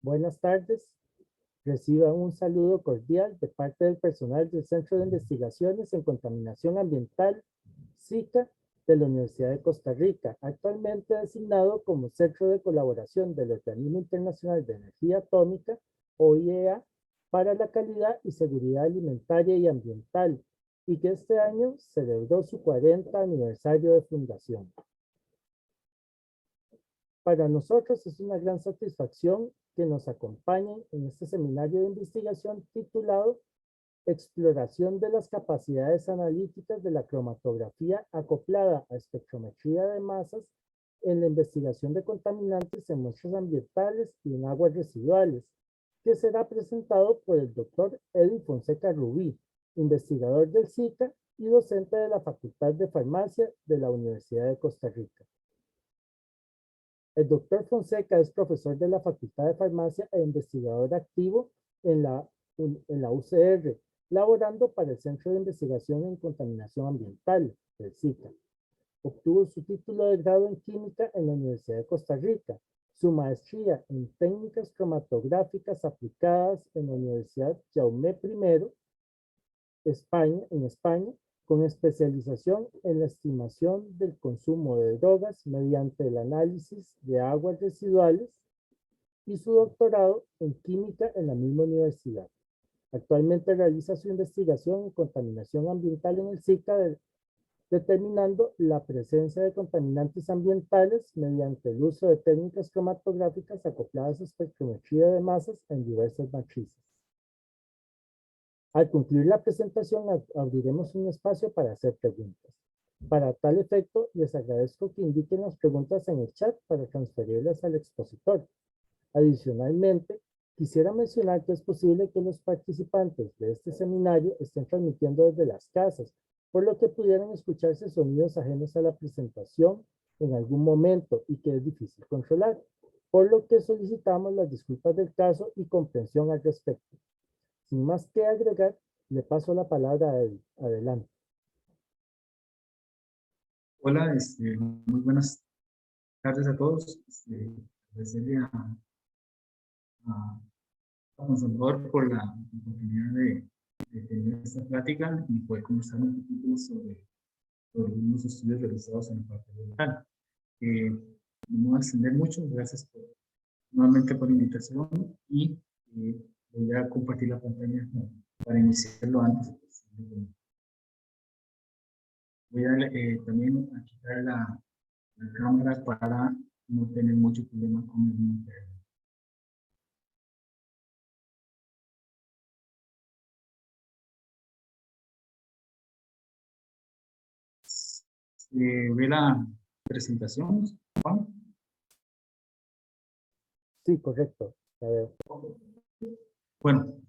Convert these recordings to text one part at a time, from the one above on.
Buenas tardes. Reciban un saludo cordial de parte del personal del Centro de Investigaciones en Contaminación Ambiental, SICA, de la Universidad de Costa Rica, actualmente designado como Centro de Colaboración del Organismo Internacional de Energía Atómica, OIEA, para la calidad y seguridad alimentaria y ambiental, y que este año celebró su 40 aniversario de fundación. Para nosotros es una gran satisfacción que nos acompañen en este seminario de investigación titulado Exploración de las capacidades analíticas de la cromatografía acoplada a espectrometría de masas en la investigación de contaminantes en muestras ambientales y en aguas residuales, que será presentado por el doctor Edwin Fonseca Rubí, investigador del SICA y docente de la Facultad de Farmacia de la Universidad de Costa Rica. El doctor Fonseca es profesor de la Facultad de Farmacia e investigador activo en la UCR, laborando para el Centro de Investigación en Contaminación Ambiental, el SICA. Obtuvo su título de grado en Química en la Universidad de Costa Rica, su maestría en Técnicas Cromatográficas Aplicadas en la Universidad Jaume I, en España, con especialización en la estimación del consumo de drogas mediante el análisis de aguas residuales, y su doctorado en química en la misma universidad. Actualmente realiza su investigación en contaminación ambiental en el SICA, determinando la presencia de contaminantes ambientales mediante el uso de técnicas cromatográficas acopladas a espectrometría de masas en diversas matrices. Al concluir la presentación, abriremos un espacio para hacer preguntas. Para tal efecto, les agradezco que indiquen las preguntas en el chat para transferirlas al expositor. Adicionalmente, quisiera mencionar que es posible que los participantes de este seminario estén transmitiendo desde las casas, por lo que pudieran escucharse sonidos ajenos a la presentación en algún momento y que es difícil controlar, por lo que solicitamos las disculpas del caso y comprensión al respecto. Sin más que agregar, le paso la palabra a él. Adelante. Hola, muy buenas tardes a todos. Agradecerle a Juan Salvador por la oportunidad de tener esta plática y poder conversar un poquito sobre unos estudios realizados en la parte local. No voy a extender mucho, gracias nuevamente por la invitación y voy a compartir la pantalla para iniciarlo antes posible. Voy a también a quitar la cámara para no tener mucho problema con el internet. ¿Ve la presentación, Juan? Sí, correcto. A ver. Bueno,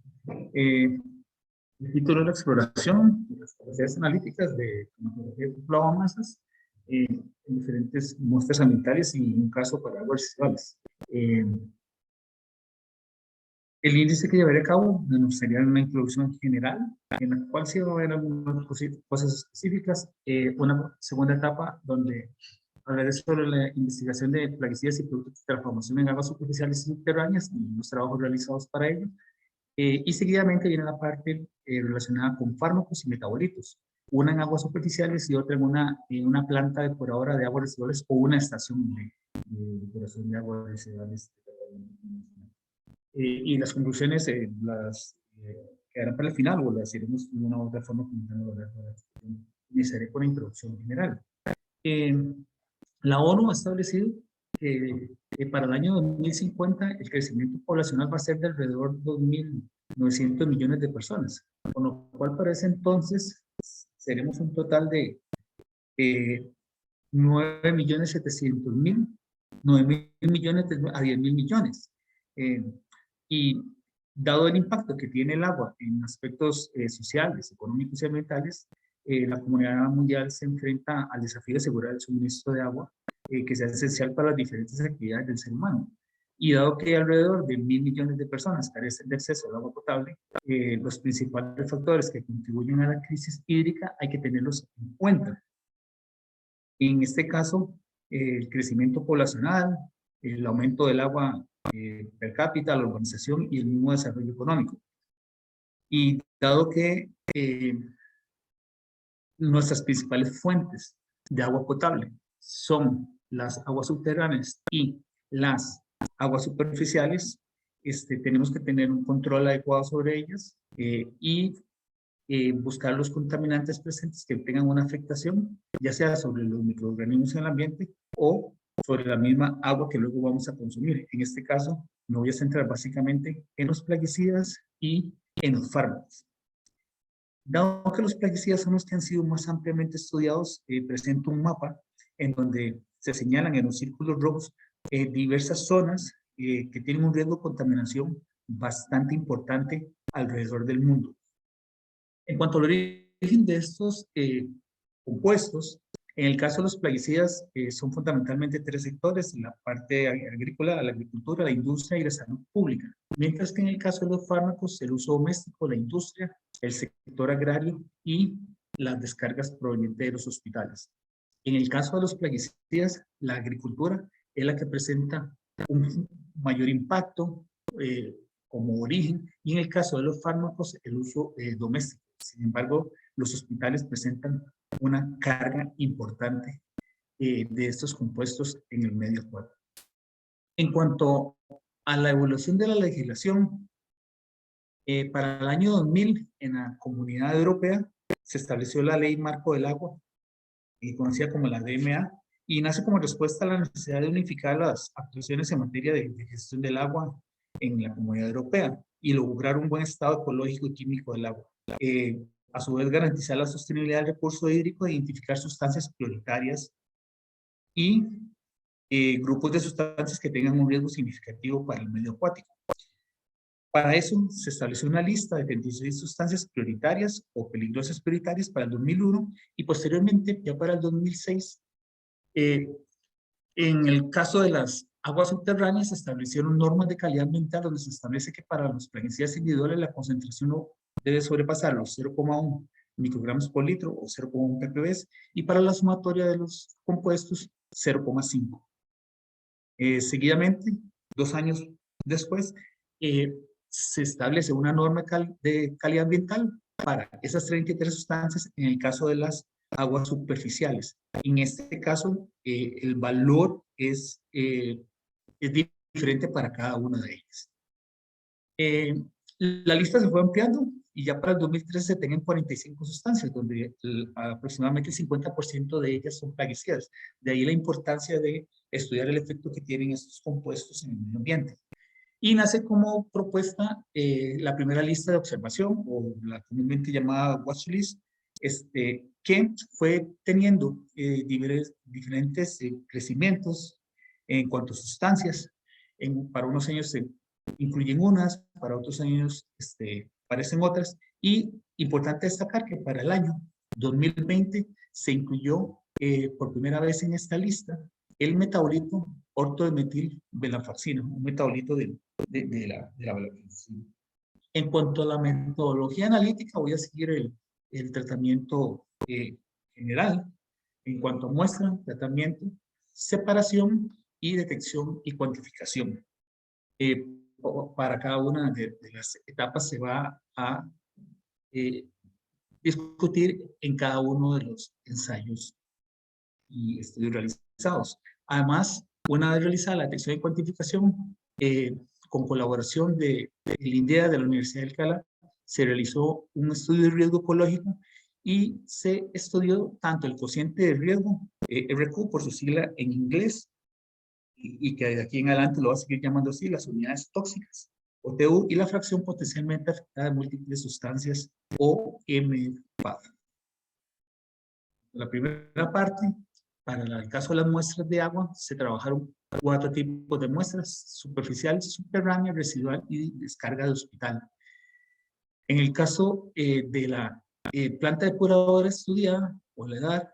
el título de la exploración de las capacidades analíticas de cromatografía acoplada a masas en diferentes muestras ambientales y un caso para aguas residuales. El índice que llevaré a cabo sería una introducción general, en la cual sí va a haber algunas cosas específicas. Una segunda etapa donde hablaré sobre la investigación de plaguicidas y productos de transformación en aguas superficiales y subterráneas y los trabajos realizados para ello. Y seguidamente viene la parte relacionada con fármacos y metabolitos, una en aguas superficiales y otra en una planta depuradora de aguas residuales o una estación de depuración de aguas residuales. Y las conclusiones las quedarán para el final o las iremos de una u otra forma comentando a lo largo de la discusión. Iniciaré con la introducción general. La ONU ha establecido que para el año 2050 el crecimiento poblacional va a ser de alrededor de 2.900 millones de personas, con lo cual para ese entonces seremos un total de 9.700.000, 9.000 millones a 10.000 millones. Y dado el impacto que tiene el agua en aspectos sociales, económicos y ambientales, la comunidad mundial se enfrenta al desafío de asegurar el suministro de agua, que sea esencial para las diferentes actividades del ser humano. Y dado que alrededor de 1.000 millones de personas carecen de acceso al agua potable, los principales factores que contribuyen a la crisis hídrica hay que tenerlos en cuenta. En este caso, el crecimiento poblacional, el aumento del agua per cápita, la urbanización y el mismo desarrollo económico. Y dado que nuestras principales fuentes de agua potable son las aguas subterráneas y las aguas superficiales, tenemos que tener un control adecuado sobre ellas y buscar los contaminantes presentes que tengan una afectación, ya sea sobre los microorganismos en el ambiente o sobre la misma agua que luego vamos a consumir. En este caso, me voy a centrar básicamente en los plaguicidas y en los fármacos. Dado que los plaguicidas son los que han sido más ampliamente estudiados, presento un mapa en donde se señalan en los círculos rojos diversas zonas que tienen un riesgo de contaminación bastante importante alrededor del mundo. En cuanto al origen de estos compuestos, en el caso de los plaguicidas son fundamentalmente tres sectores: la parte agrícola, la agricultura, la industria y la salud pública. Mientras que en el caso de los fármacos, el uso doméstico, la industria, el sector agrario y las descargas provenientes de los hospitales. En el caso de los plaguicidas, la agricultura es la que presenta un mayor impacto como origen, y en el caso de los fármacos, el uso doméstico. Sin embargo, los hospitales presentan una carga importante de estos compuestos en el medio acuático. En cuanto a la evolución de la legislación, para el año 2000, en la Comunidad Europea, se estableció la Ley Marco del Agua, conocida como la DMA, y nace como respuesta a la necesidad de unificar las actuaciones en materia de gestión del agua en la Comunidad Europea y lograr un buen estado ecológico y químico del agua. A su vez, garantizar la sostenibilidad del recurso hídrico, identificar sustancias prioritarias y grupos de sustancias que tengan un riesgo significativo para el medio acuático. Para eso se estableció una lista de 36 sustancias prioritarias o peligrosas prioritarias para el 2001 y posteriormente, ya para el 2006, en el caso de las aguas subterráneas se establecieron normas de calidad ambiental donde se establece que para los plaguicidas individuales la concentración no debe sobrepasar los 0,1 microgramos por litro o 0,1 ppb, y para la sumatoria de los compuestos 0,5. Seguidamente, 2 años después, se establece una norma de calidad ambiental para esas 33 sustancias en el caso de las aguas superficiales. En este caso, el valor es diferente para cada una de ellas. La lista se fue ampliando y ya para el 2013 se tenían 45 sustancias, donde aproximadamente el 50% de ellas son plaguicidas. De ahí la importancia de estudiar el efecto que tienen estos compuestos en el medio ambiente. Y nace como propuesta la primera lista de observación, o la comúnmente llamada watchlist, que fue teniendo diferentes crecimientos en cuanto a sustancias. Para unos años se incluyen unas, para otros años parecen otras, y importante destacar que para el año 2020 se incluyó por primera vez en esta lista el metabolito ortometilvenlafaxina, un metabolito de la venlafaxina. En cuanto a la metodología analítica, voy a seguir el tratamiento general en cuanto a muestra, tratamiento, separación y detección y cuantificación. Para cada una de las etapas se va a discutir en cada uno de los ensayos y estudios realizados. Además, una vez realizada la detección y cuantificación, con colaboración del INDEA de la Universidad de Alcalá, se realizó un estudio de riesgo ecológico y se estudió tanto el cociente de riesgo, RQ por su sigla en inglés, y que de aquí en adelante lo va a seguir llamando así, las unidades tóxicas, OTU, y la fracción potencialmente afectada de múltiples sustancias, o MPAF. La primera parte, para el caso de las muestras de agua, se trabajaron 4 tipos de muestras: superficial, subterránea, residual y descarga de hospital. En el caso de la planta depuradora estudiada, o la EDAR,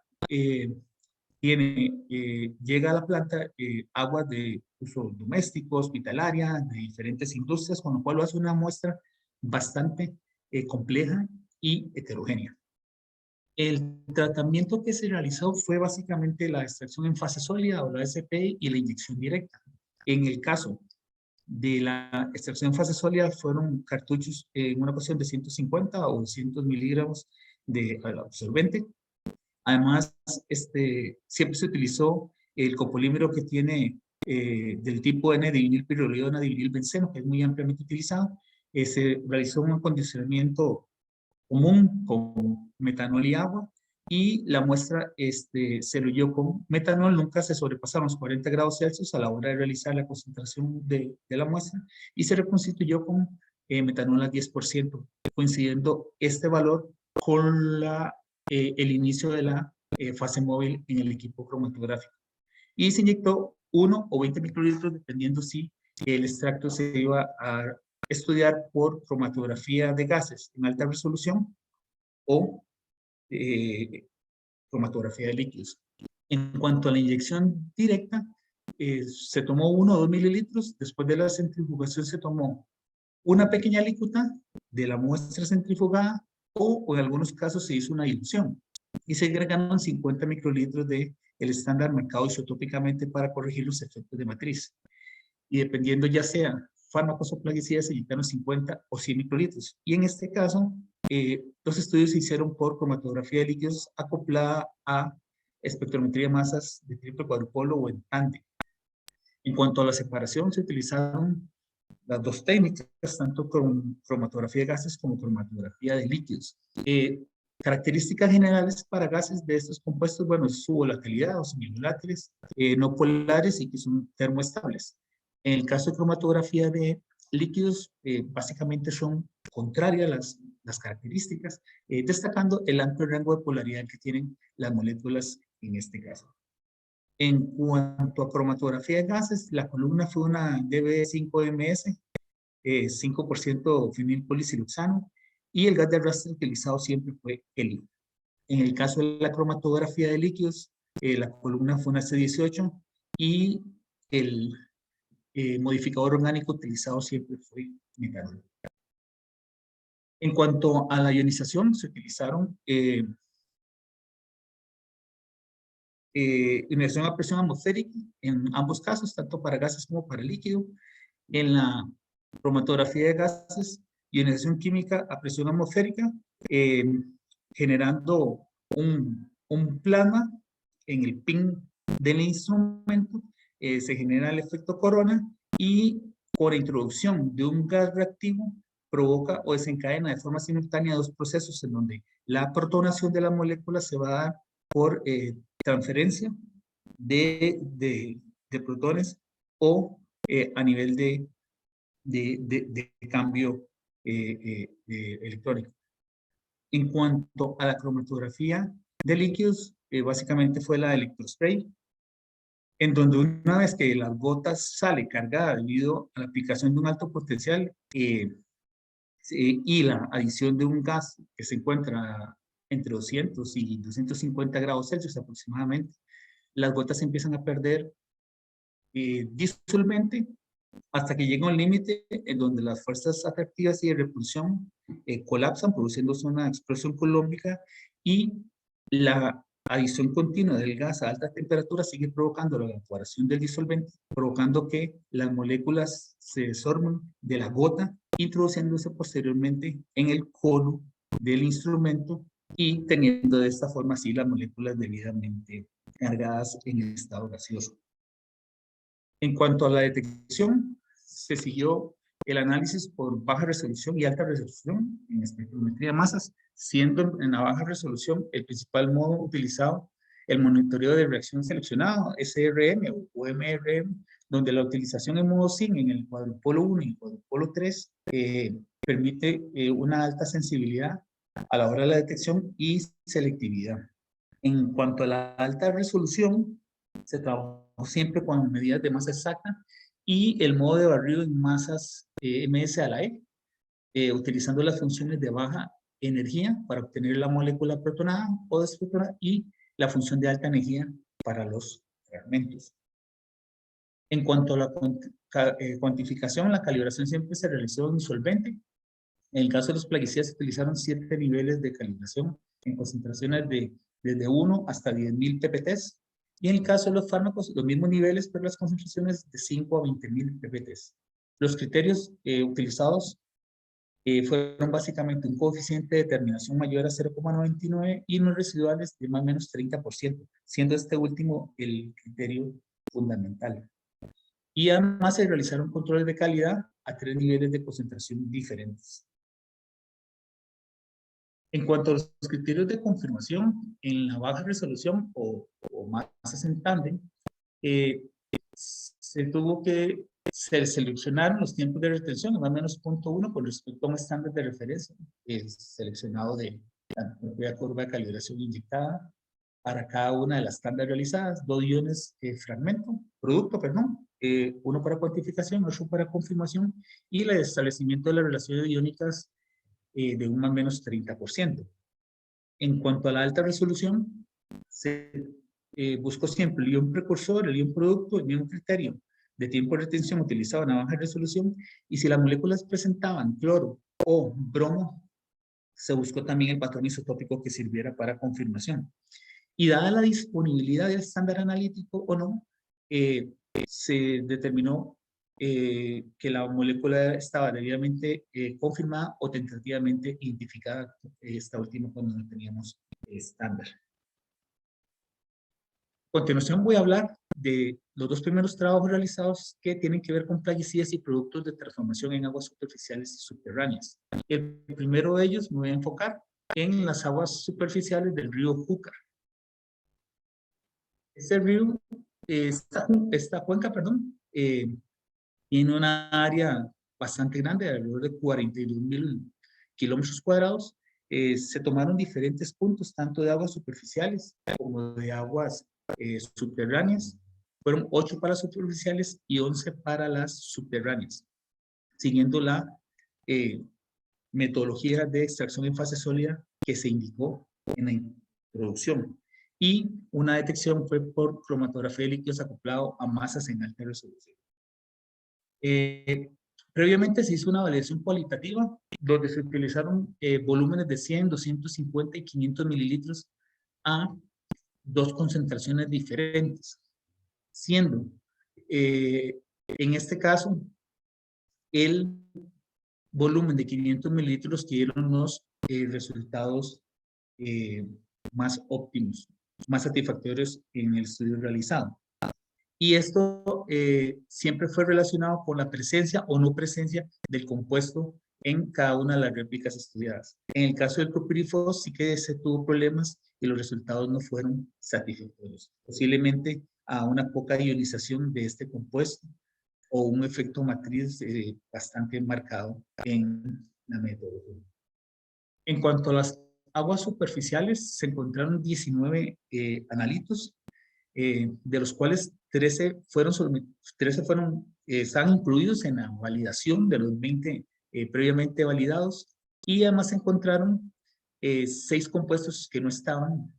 llega a la planta agua de uso doméstico, hospitalaria, de diferentes industrias, con lo cual lo hace una muestra bastante compleja y heterogénea. El tratamiento que se realizó fue básicamente la extracción en fase sólida, o la SP, y la inyección directa. En el caso de la extracción en fase sólida fueron cartuchos en una porción de 150 o 200 miligramos de absorbente. Además, siempre se utilizó el copolímero que tiene del tipo N de vinilpirrolidona de vinilbenceno, que es muy ampliamente utilizado. Se realizó un acondicionamiento común con metanol y agua, y la muestra se leyó con metanol. Nunca se sobrepasaron los 40 grados Celsius a la hora de realizar la concentración de la muestra, y se reconstituyó con metanol al 10%, coincidiendo este valor con el inicio de la fase móvil en el equipo cromatográfico. Y se inyectó 1 o 20 microlitros, dependiendo si el extracto se iba a estudiar por cromatografía de gases en alta resolución o cromatografía de líquidos. En cuanto a la inyección directa, se tomó 1 o 2 mililitros. Después de la centrifugación se tomó una pequeña alícuota de la muestra centrifugada, o en algunos casos se hizo una dilución y se agregaron 50 microlitros del estándar marcado isotópicamente para corregir los efectos de matriz. Y dependiendo ya sea fármacos o plaguicidas, se inyectaron 50 o 100 microlitros. Y en este caso, los estudios se hicieron por cromatografía de líquidos acoplada a espectrometría de masas de triple cuadrupolo o en tándem. En cuanto a la separación, se utilizaron las dos técnicas, tanto con cromatografía de gases como cromatografía de líquidos. Características generales para gases de estos compuestos, bueno, es su volatilidad, o semivolátiles, no polares y que son termoestables. En el caso de cromatografía de líquidos, básicamente son contrarias las características, destacando el amplio rango de polaridad que tienen las moléculas en este caso. En cuanto a cromatografía de gases, la columna fue una DB5MS, 5% fenilpolisiloxano, y el gas de arrastre utilizado siempre fue helio. En el caso de la cromatografía de líquidos, la columna fue una C18 y el modificador orgánico utilizado siempre fue metanol. En cuanto a la ionización, se utilizaron ionización a presión atmosférica en ambos casos, tanto para gases como para líquido. En la cromatografía de gases, ionización química a presión atmosférica, generando un plasma en el pin del instrumento. Se genera el efecto corona, y por introducción de un gas reactivo provoca o desencadena de forma simultánea dos procesos en donde la protonación de la molécula se va a dar por transferencia de protones o a nivel de cambio electrónico. En cuanto a la cromatografía de líquidos, básicamente fue la de electrospray, en donde una vez que las gotas sale cargada debido a la aplicación de un alto potencial y la adición de un gas que se encuentra entre 200 y 250 grados Celsius aproximadamente, las gotas empiezan a perder disolvente hasta que llega un límite en donde las fuerzas atractivas y de repulsión colapsan, produciéndose una explosión colómbica, y la adición continua del gas a alta temperatura sigue provocando la evaporación del disolvente, provocando que las moléculas se desormen de la gota, introduciéndose posteriormente en el cono del instrumento y teniendo de esta forma así las moléculas debidamente cargadas en estado gaseoso. En cuanto a la detección, se siguió el análisis por baja resolución y alta resolución en espectrometría de masas, siendo en la baja resolución el principal modo utilizado el monitoreo de reacción seleccionado, SRM o MRM, donde la utilización en modo SIN en el cuadrupolo 1 y el cuadrupolo 3 permite una alta sensibilidad a la hora de la detección y selectividad. En cuanto a la alta resolución, se trabajó siempre con medidas de masa exacta y el modo de barrido en masas MS a la E, utilizando las funciones de baja energía para obtener la molécula protonada o desprotonada y la función de alta energía para los fragmentos. En cuanto a la cuantificación, la calibración siempre se realizó en solvente. En el caso de los plaguicidas se utilizaron 7 niveles de calibración en concentraciones desde 1 hasta 10.000 ppts. Y en el caso de los fármacos, los mismos niveles, pero las concentraciones de 5 a 20.000 ppts. Los criterios utilizados fueron básicamente un coeficiente de determinación mayor a 0,99 y unos residuales de más o menos 30%, siendo este último el criterio fundamental. Y además se realizaron controles de calidad a 3 niveles de concentración diferentes. En cuanto a los criterios de confirmación, en la baja resolución o masas en tándem, se tuvo que seleccionar los tiempos de retención, más o menos 0.1 con respecto a un estándar de referencia seleccionado de la propia curva de calibración inyectada para cada una de las estándares realizadas, 2 iones producto, uno para cuantificación, otro para confirmación, y el establecimiento de las relaciones iónicas de un más o menos 30%. En cuanto a la alta resolución, se buscó siempre el ion precursor, el ion producto, el ion criterio de tiempo de retención utilizado en la baja resolución, y si las moléculas presentaban cloro o bromo, se buscó también el patrón isotópico que sirviera para confirmación. Y dada la disponibilidad del estándar analítico o no, se determinó que la molécula estaba debidamente confirmada o tentativamente identificada, esta última cuando no teníamos estándar. A continuación voy a hablar de los 2 primeros trabajos realizados que tienen que ver con plaguicidas y productos de transformación en aguas superficiales y subterráneas. El primero de ellos me voy a enfocar en las aguas superficiales del río Júcar. Este río, esta cuenca, tiene una área bastante grande, de alrededor de 42.000 kilómetros cuadrados. Se tomaron diferentes puntos, tanto de aguas superficiales como de aguas subterráneas. Fueron 8 para superficiales y 11 para las subterráneas, siguiendo la metodología de extracción en fase sólida que se indicó en la introducción. Y una detección fue por cromatografía de líquidos acoplado a masas en alta resolución. Previamente se hizo una validación cualitativa donde se utilizaron volúmenes de 100, 250 y 500 mililitros a 2 concentraciones diferentes, siendo en este caso el volumen de 500 mililitros que dieron unos resultados más óptimos, más satisfactorios en el estudio realizado. Y esto siempre fue relacionado con la presencia o no presencia del compuesto en cada una de las réplicas estudiadas. En el caso del clopirifos sí que se tuvo problemas y los resultados no fueron satisfactorios. Posiblemente a una poca ionización de este compuesto o un efecto matriz bastante marcado en la metodología. En cuanto a las aguas superficiales, se encontraron 19 analitos, de los cuales 13 están incluidos en la validación de los 20 previamente validados, y además se encontraron 6 compuestos que no estaban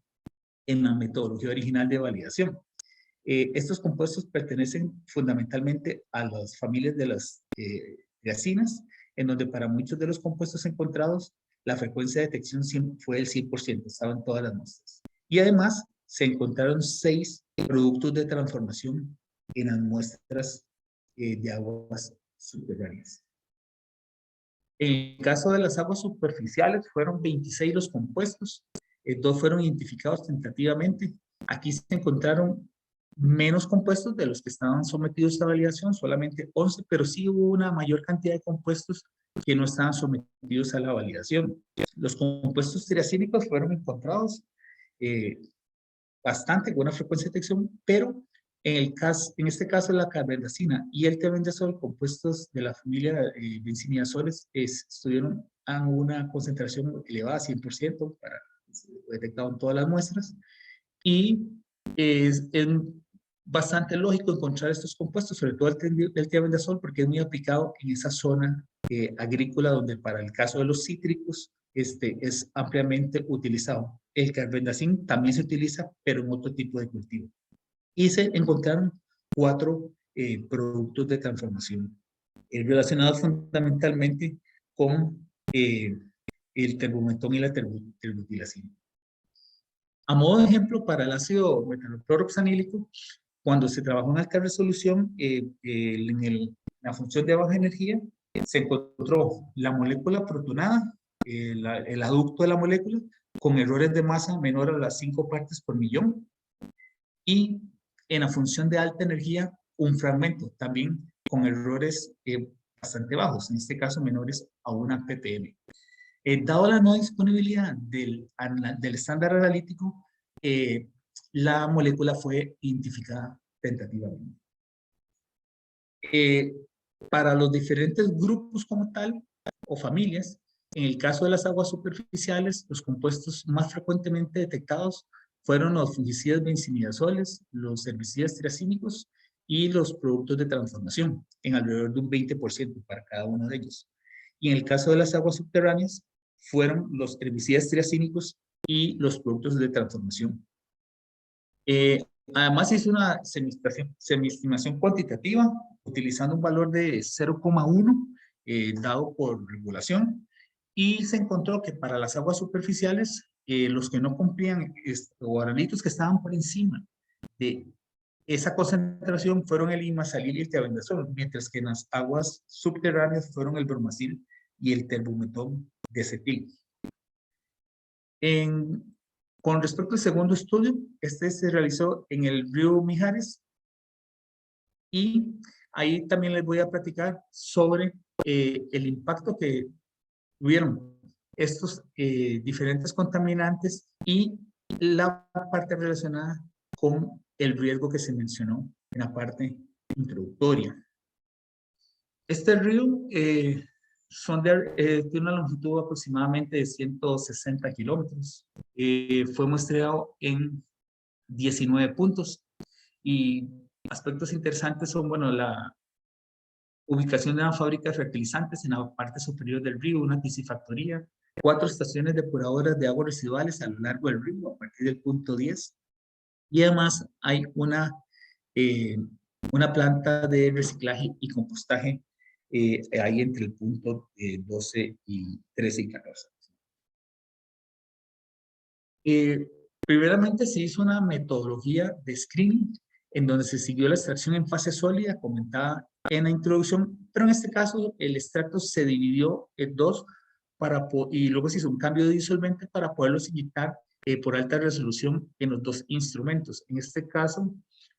en la metodología original de validación. Estos compuestos pertenecen fundamentalmente a las familias de las triacinas, en donde para muchos de los compuestos encontrados la frecuencia de detección fue del 100%, estaban todas las muestras. Y además se encontraron 6 productos de transformación en las muestras de aguas subterráneas. En el caso de las aguas superficiales fueron 26 los compuestos, 2 fueron identificados tentativamente. Aquí se encontraron menos compuestos de los que estaban sometidos a validación, solamente 11, pero sí hubo una mayor cantidad de compuestos que no estaban sometidos a la validación. Los compuestos triacínicos fueron encontrados bastante con una frecuencia de detección, pero en este caso la carbendazina y el tebendazol, compuestos de la familia benzimidazoles, estuvieron a una concentración elevada, 100%, detectado en todas las muestras, y es bastante lógico encontrar estos compuestos, sobre todo el tiabendazol, porque es muy aplicado en esa zona agrícola donde para el caso de los cítricos es ampliamente utilizado. El carbendazim también se utiliza, pero en otro tipo de cultivo. Y se encontraron 4 productos de transformación relacionados fundamentalmente con el terbometón y la terbutilacina. A modo de ejemplo, para el ácido metaloclorooxanílico, Cuando se trabajó en alta resolución, la función de baja energía, se encontró la molécula protonada, el aducto de la molécula, con errores de masa menor a las 5 partes por millón, y en la función de alta energía, un fragmento, también con errores bastante bajos, en este caso menores a 1 ppm. Dado la no disponibilidad del estándar analítico, la molécula fue identificada tentativamente. Para los diferentes grupos como tal, o familias, en el caso de las aguas superficiales, los compuestos más frecuentemente detectados fueron los fungicidas benzimidazoles, los herbicidas triacínicos y los productos de transformación, en alrededor de un 20% para cada uno de ellos. Y en el caso de las aguas subterráneas, fueron los herbicidas triacínicos y los productos de transformación. Además, hizo una semiestimación cuantitativa utilizando un valor de 0,1 dado por regulación, y se encontró que para las aguas superficiales, los que no cumplían o aralitos que estaban por encima de esa concentración fueron el imasalil y el tiabendazol, mientras que en las aguas subterráneas fueron el bromacil y el terbumetón de acetil. Con respecto al segundo estudio, este se realizó en el río Mijares, y ahí también les voy a platicar sobre el impacto que tuvieron estos diferentes contaminantes y la parte relacionada con el riesgo que se mencionó en la parte introductoria. Este río tiene una longitud aproximadamente de 160 kilómetros. Fue muestreado en 19 puntos, y aspectos interesantes son, bueno, la ubicación de una fábrica de fertilizantes en la parte superior del río, una piscifactoría, 4 estaciones depuradoras de aguas residuales a lo largo del río a partir del punto 10, y además hay una planta de reciclaje y compostaje ahí entre el punto 12 y 13 y 14. Primeramente se hizo una metodología de screening en donde se siguió la extracción en fase sólida, comentada en la introducción, pero en este caso el extracto se dividió en 2 y luego se hizo un cambio de disolvente para poderlos inyectar por alta resolución en los 2 instrumentos, en este caso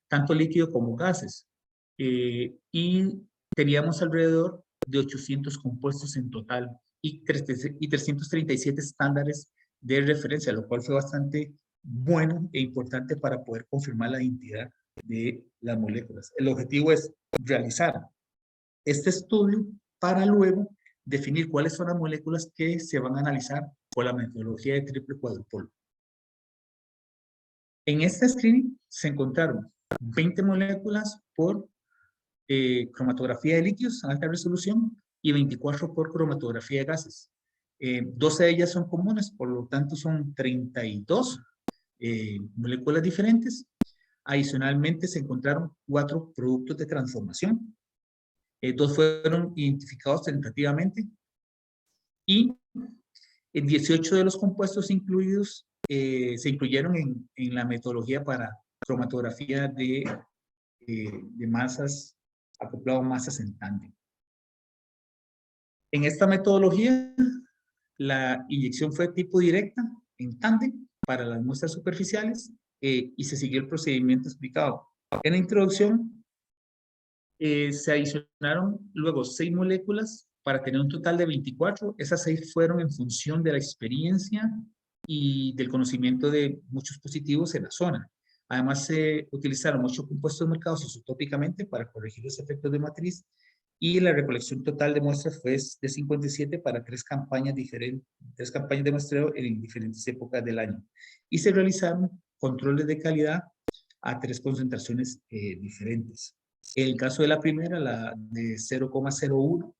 tanto líquido como gases, y teníamos alrededor de 800 compuestos en total y 337 estándares de referencia, lo cual fue bastante bueno e importante para poder confirmar la identidad de las moléculas. El objetivo es realizar este estudio para luego definir cuáles son las moléculas que se van a analizar por la metodología de triple cuadrupolo. En este screening se encontraron 20 moléculas por cromatografía de líquidos a alta resolución y 24 por cromatografía de gases. 12 de ellas son comunes, por lo tanto son 32 moléculas diferentes. Adicionalmente se encontraron 4 productos de transformación. 2 fueron identificados tentativamente, y 18 de los compuestos incluidos se incluyeron en la metodología para cromatografía de masas, acoplado a masas en tándem. En esta metodología, la inyección fue tipo directa, en tándem, para las muestras superficiales, y se siguió el procedimiento explicado. En la introducción, se adicionaron luego 6 moléculas para tener un total de 24. Esas 6 fueron en función de la experiencia y del conocimiento de muchos positivos en la zona. Además, se utilizaron 8 compuestos marcados isotópicamente para corregir los efectos de matriz, y la recolección total de muestras fue de 57 para 3 campañas diferentes, 3 campañas de muestreo en diferentes épocas del año. Y se realizaron controles de calidad a 3 concentraciones diferentes. En el caso de la primera, la de 0,01,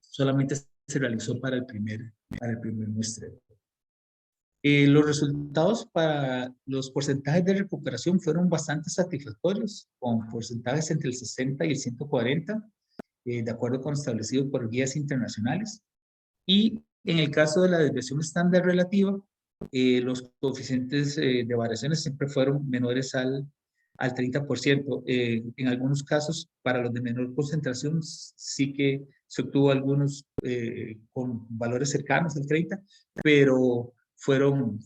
solamente se realizó para el primer muestreo. Los resultados para los porcentajes de recuperación fueron bastante satisfactorios, con porcentajes entre el 60 y el 140, de acuerdo con lo establecido por guías internacionales. Y en el caso de la desviación estándar relativa, los coeficientes de variaciones siempre fueron menores al al 30%. En algunos casos, para los de menor concentración, sí que se obtuvo algunos con valores cercanos al 30, pero fueron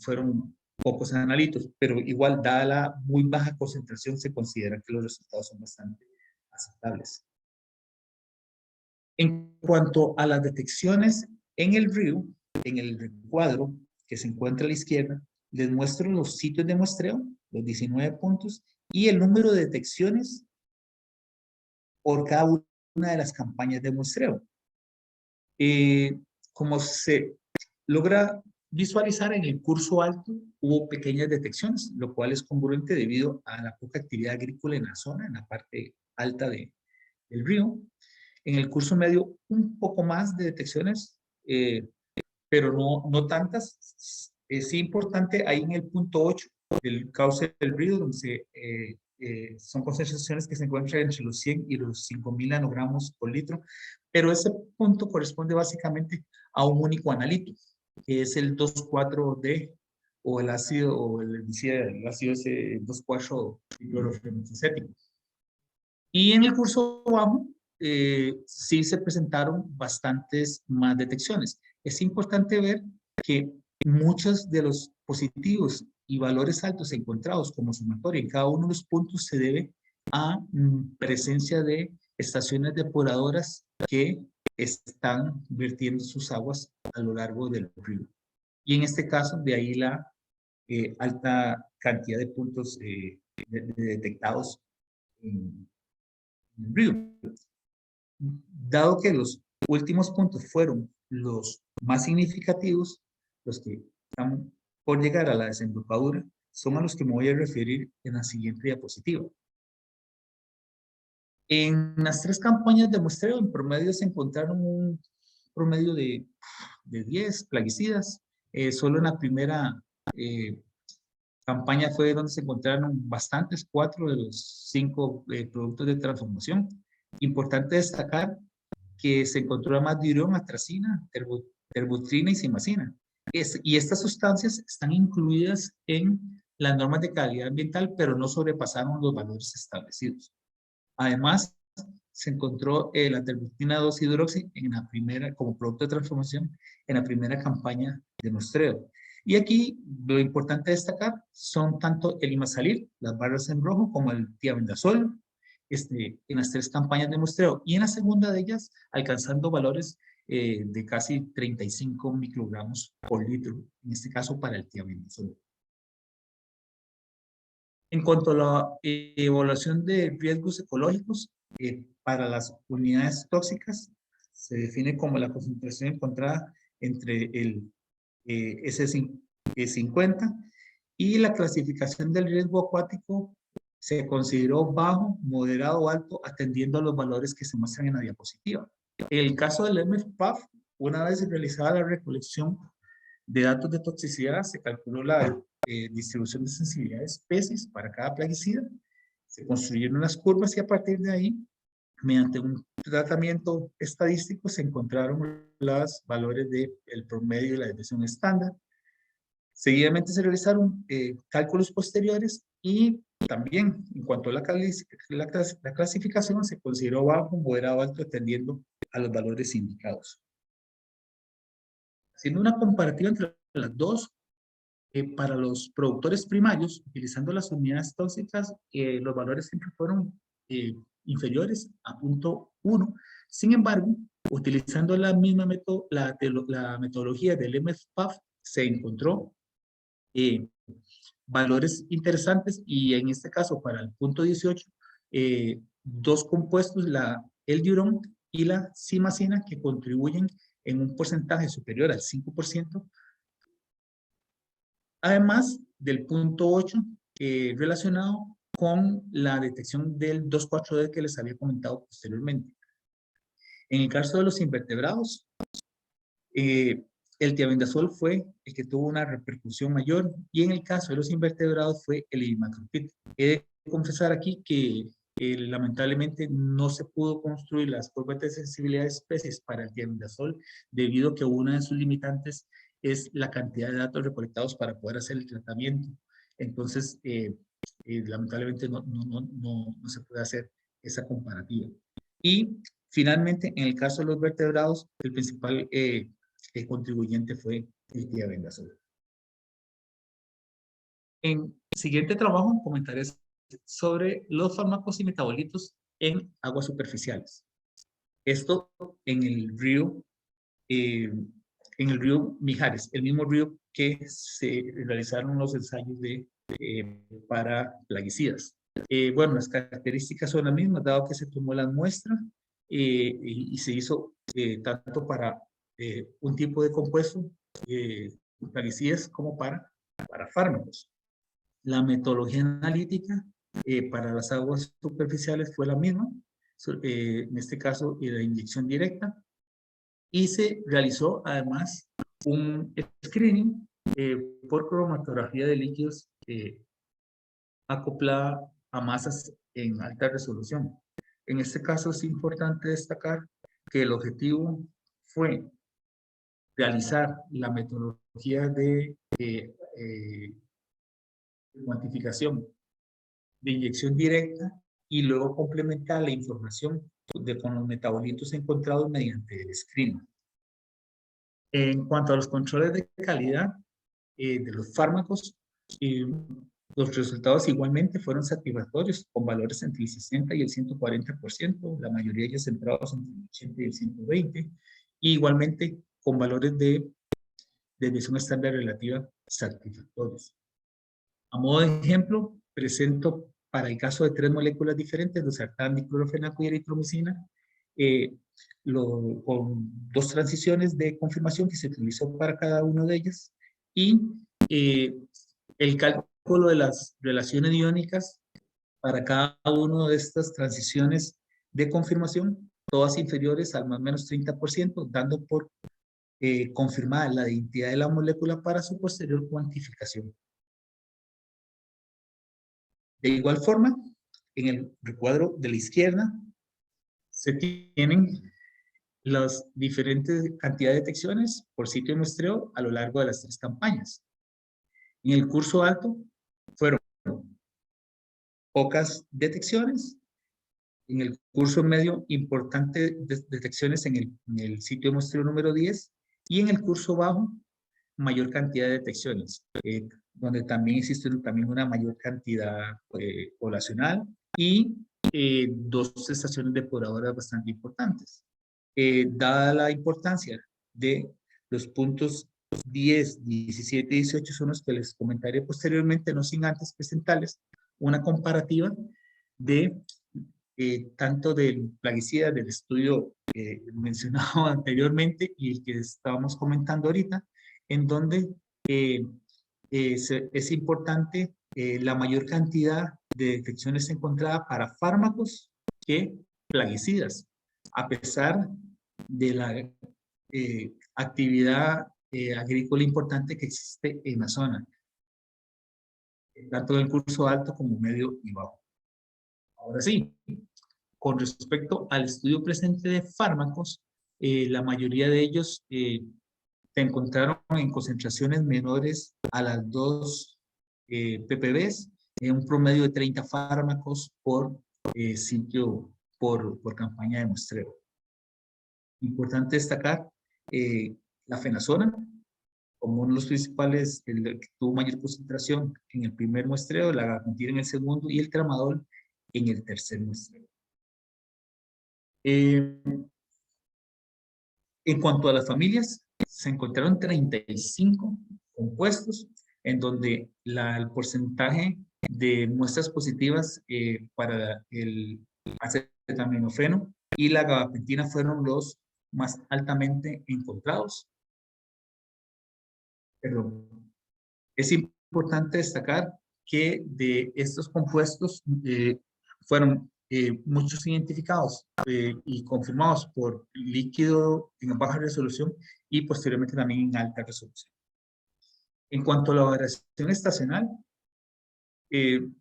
pocos analitos. Pero igual, dada la muy baja concentración, se considera que los resultados son bastante aceptables. En cuanto a las detecciones en el río, en el recuadro que se encuentra a la izquierda, les muestro los sitios de muestreo, los 19 puntos, y el número de detecciones por cada una de las campañas de muestreo. Como se logra visualizar, en el curso alto hubo pequeñas detecciones, lo cual es congruente debido a la poca actividad agrícola en la zona, en la parte alta del río. En el curso medio, un poco más de detecciones, pero no tantas. Es importante ahí en el punto 8 del cauce del río, donde son concentraciones que se encuentran entre los 100 y los 5.000 nanogramos por litro, pero ese punto corresponde básicamente a un único analito, que es el 2,4-D, o el ácido, o el herbicida, el ácido ese 2,4-diclorofenacético. Y en el curso bajo, sí se presentaron bastantes más detecciones. Es importante ver que muchos de los positivos y valores altos encontrados como sumatoria en cada uno de los puntos se debe a presencia de estaciones depuradoras que están vertiendo sus aguas a lo largo del río. Y en este caso, de ahí la alta cantidad de puntos detectados en el río. Dado que los últimos puntos fueron los más significativos, los que están por llegar a la desembocadura, son a los que me voy a referir en la siguiente diapositiva. En las 3 campañas de muestreo, en promedio se encontraron un promedio de 10 plaguicidas. Solo en la primera campaña fue donde se encontraron bastantes, 4 de los 5 productos de transformación. Importante destacar que se encontró más dirión, atracina, terbutrina y simacina. Y estas sustancias están incluidas en las normas de calidad ambiental, pero no sobrepasaron los valores establecidos. Además, se encontró la terbutrina 2-hidroxi en la primera, como producto de transformación, en la primera campaña de muestreo. Y aquí lo importante destacar son tanto el imazalir, las barras en rojo, como el tiabendazol, en las 3 campañas de muestreo, y en la segunda de ellas alcanzando valores de casi 35 microgramos por litro, en este caso para el tiabendazol. En cuanto a la evaluación de riesgos ecológicos, para las unidades tóxicas se define como la concentración encontrada entre el S50, y la clasificación del riesgo acuático se consideró bajo, moderado o alto, atendiendo a los valores que se muestran en la diapositiva. En el caso del MFPAF, una vez realizada la recolección de datos de toxicidad, se calculó la distribución de sensibilidad de especies para cada plaguicida, se construyeron las curvas y a partir de ahí, mediante un tratamiento estadístico, se encontraron los valores del promedio de la desviación estándar. Seguidamente se realizaron cálculos posteriores y también en cuanto a la clasificación se consideró bajo, moderado, alto, atendiendo a los valores indicados. Haciendo una comparativa entre las dos, para los productores primarios, utilizando las unidades tóxicas, los valores siempre fueron inferiores a 0.1. Sin embargo, utilizando la misma la metodología del MFPAF, se encontró valores interesantes, y en este caso para el punto 18, 2 compuestos, el diurón y la simacina, que contribuyen en un porcentaje superior al 5%, además del punto 8 relacionado con la detección del 2,4-D que les había comentado posteriormente. En el caso de los invertebrados, el tiabendazol fue el que tuvo una repercusión mayor, y en el caso de los invertebrados fue el imacropid. He de confesar aquí que lamentablemente no se pudo construir las curvas de sensibilidad de especies para el tiabendazol, debido a que una de sus limitantes es la cantidad de datos recolectados para poder hacer el tratamiento. Entonces, lamentablemente no se puede hacer esa comparativa. Y finalmente, en el caso de los vertebrados, el principal contribuyente fue el tiabendazol. En siguiente trabajo comentaré sobre los fármacos y metabolitos en aguas superficiales. Esto en el río Mijares, el mismo río que se realizaron los ensayos para plaguicidas. Bueno, las características son las mismas, dado que se tomó la muestra y se hizo tanto para un tipo de compuesto, plaguicidas, como para fármacos. La metodología analítica para las aguas superficiales fue la misma, en este caso la inyección directa, y se realizó además un screening por cromatografía de líquidos acoplada a masas en alta resolución. En este caso es importante destacar que el objetivo fue realizar la metodología de cuantificación de inyección directa y luego complementar la información con los metabolitos encontrados mediante el screening. En cuanto a los controles de calidad de los fármacos, los resultados igualmente fueron satisfactorios, con valores entre el 60 y el 140%, la mayoría de ellos centrados entre el 80 y el 120, y igualmente con valores de desviación estándar relativa satisfactorios. A modo de ejemplo, presento para el caso de 3 moléculas diferentes, losartán, diclorofenaco y eritromicina, con 2 transiciones de confirmación que se utilizó para cada una de ellas, y el cálculo de las relaciones iónicas para cada una de estas transiciones de confirmación, todas inferiores al más o menos 30%, dando por confirmada la identidad de la molécula para su posterior cuantificación. De igual forma, en el recuadro de la izquierda se tienen las diferentes cantidades de detecciones por sitio de muestreo a lo largo de las 3 campañas. En el curso alto fueron pocas detecciones, en el curso medio importantes detecciones en el sitio de muestreo número 10, y en el curso bajo mayor cantidad de detecciones, donde también existe una mayor cantidad poblacional y 2 estaciones depuradoras bastante importantes. Dada la importancia de los puntos 10, 17 y 18 son los que les comentaré posteriormente, no sin antes presentarles una comparativa de tanto del plaguicida del estudio mencionado anteriormente y el que estábamos comentando ahorita, en donde es importante la mayor cantidad de detecciones encontradas para fármacos que plaguicidas, a pesar de la actividad agrícola importante que existe en la zona, tanto en el curso alto como medio y bajo. Ahora sí, con respecto al estudio presente de fármacos, la mayoría de ellos se encontraron en concentraciones menores a las 2 ppbs, en un promedio de 30 fármacos por sitio, por campaña de muestreo. Importante destacar la fenazona como uno de los principales, el que tuvo mayor concentración en el primer muestreo, la gabapentina en el segundo y el tramadol en el tercer muestreo. En cuanto a las familias, se encontraron 35 compuestos en donde el porcentaje de muestras positivas para el acetaminofeno y la gabapentina fueron los más altamente encontrados. Perdón. Es importante destacar que de estos compuestos fueron muchos identificados y confirmados por líquido en baja resolución y posteriormente también en alta resolución. En cuanto a la variación estacional, en